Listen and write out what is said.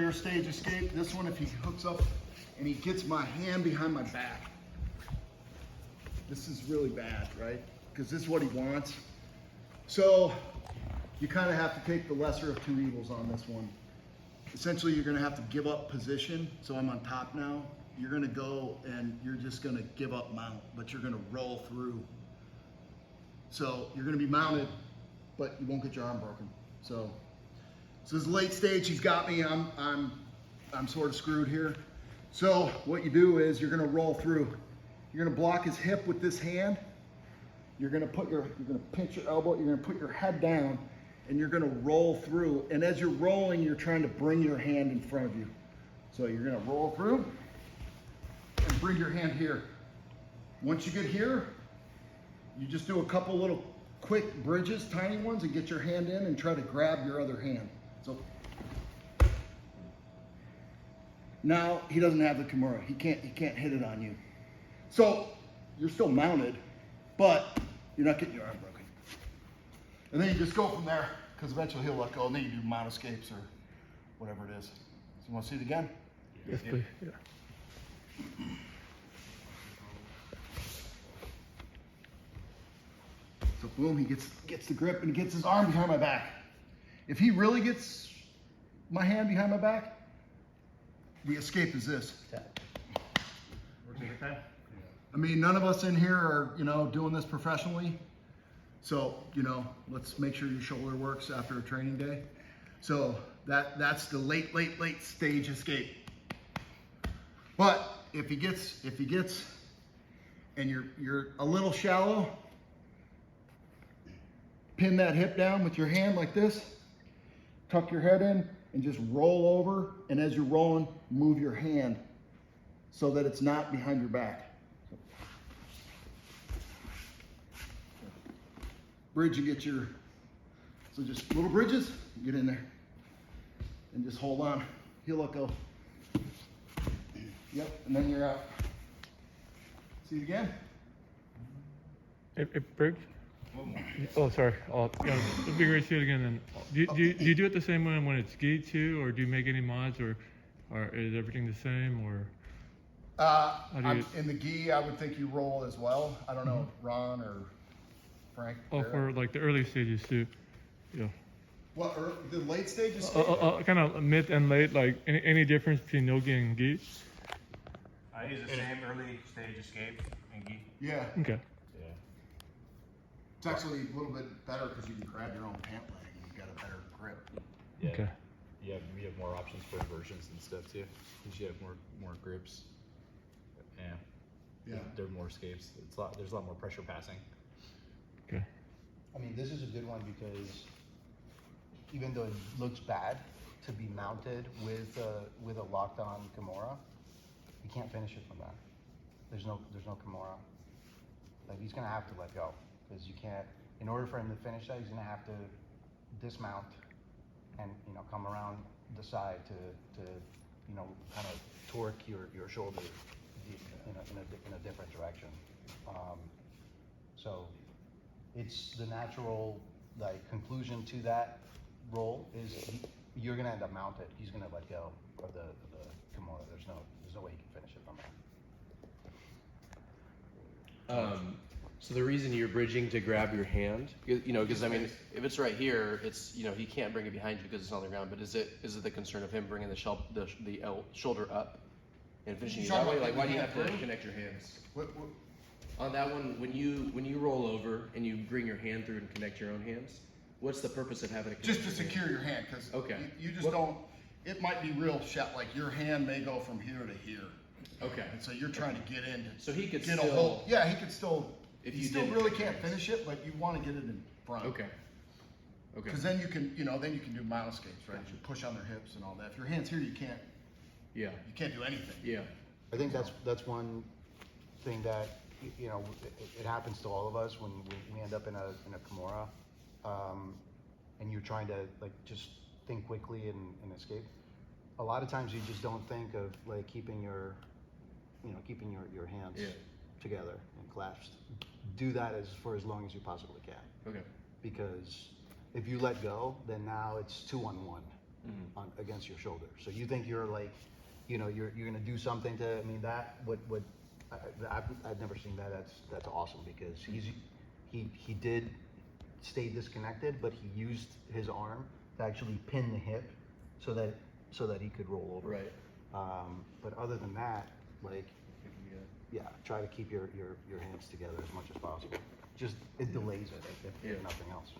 earlier stage escape. This one, if he hooks up and he gets my hand behind my back, this is really bad, right? Because this is what he wants. So you kind of have to take the lesser of two evils on this one. Essentially, you're gonna have to give up position. So I'm on top now. You're gonna go and you're just gonna give up mount, but you're gonna roll through. So you're gonna be mounted, but you won't get your arm broken. So this is late stage. He's got me. I'm sort of screwed here. So what you do is you're gonna roll through. You're gonna block his hip with this hand. You're gonna pinch your elbow. You're gonna put your head down, and you're gonna roll through. And as you're rolling, you're trying to bring your hand in front of you. So you're gonna roll through and bring your hand here. Once you get here, you just do a couple little quick bridges, tiny ones, and get your hand in and try to grab your other hand. So now he doesn't have the kimura. He can't hit it on you. So you're still mounted, but you're not getting your arm broken. And then you just go from there, because eventually he'll let go, and then you do mount escapes or whatever it is. So you want to see it again? Yes, please. Yeah. So boom, he gets the grip and gets his arm behind my back. If he really gets my hand behind my back, the escape is this. I mean, none of us in here are, doing this professionally. So, let's make sure your shoulder works after a training day. So that's the late stage escape. But if he gets, and you're a little shallow, pin that hip down with your hand like this, tuck your head in, and just roll over. And as you're rolling, move your hand so that it's not behind your back. Bridge, you get so just little bridges, get in there. And just hold on. He'll let go. Yep, and then you're out. See it again? Hey, Briggs? Oh, sorry. It'd be great to see it again. And do you do it the same way when it's gi too, or do you make any mods, or is everything the same, or? In the gi, I would think you roll as well. I don't know, Ron or Frank. Oh, for like the early stages too. Yeah. What, the late stages? Kind of mid and late. Like any difference between no-gi and gi? I use the same early stage escape and gi. Yeah. Okay. Yeah. It's actually a little bit better because you can grab your own pant leg and you got a better grip. Yeah. Okay. We have more options for inversions and stuff too. Because you have more grips. Yeah. There are more escapes. There's a lot more pressure passing. Okay. I mean, this is a good one because even though it looks bad to be mounted with a locked on kimura, you can't finish it from that. There's no kimura. Like, he's gonna have to let go because you can't. In order for him to finish that, he's gonna have to dismount and come around the side to kind of torque your shoulder in a different direction. So it's the natural conclusion to that roll is you're gonna end up mounted. He's gonna let go of the kimura. There's no way he can finish it from there. So the reason you're bridging to grab your hand, because I mean, if it's right here, it's he can't bring it behind you because it's on the ground. But is it the concern of him bringing the shoulder up and finishing it that way? Like, why do you have to connect your hands? On that one, when you roll over and you bring your hand through and connect your own hands, what's the purpose of having it? Just to secure your hand, because you just don't. It might be real like your hand may go from here to here. Okay. And so you're trying to get in. So he could get still. a hold. Yeah, he could still. If you you still did really can't finish it, but you want to get it in front. Okay. Okay. Because then you can, then you can do mount escapes, right? You push on their hips and all that. If your hand's here, you can't. Yeah. You can't do anything. Yeah. I think that's one thing that it happens to all of us when we end up in a kimura, and you're trying to just think quickly and escape. A lot of times you just don't think of keeping your hands together and clasped. Do that for as long as you possibly can. Okay. Because if you let go, then now it's 2-on-1. against your shoulder. So you think you're like, you know, you're gonna do something to, I mean, that would I've never seen that. That's awesome because he did stay disconnected, but he used his arm to actually pin the hip so that he could roll over. Right. But other than that, like, yeah, try to keep your hands together as much as possible. Just, it delays it, if nothing else.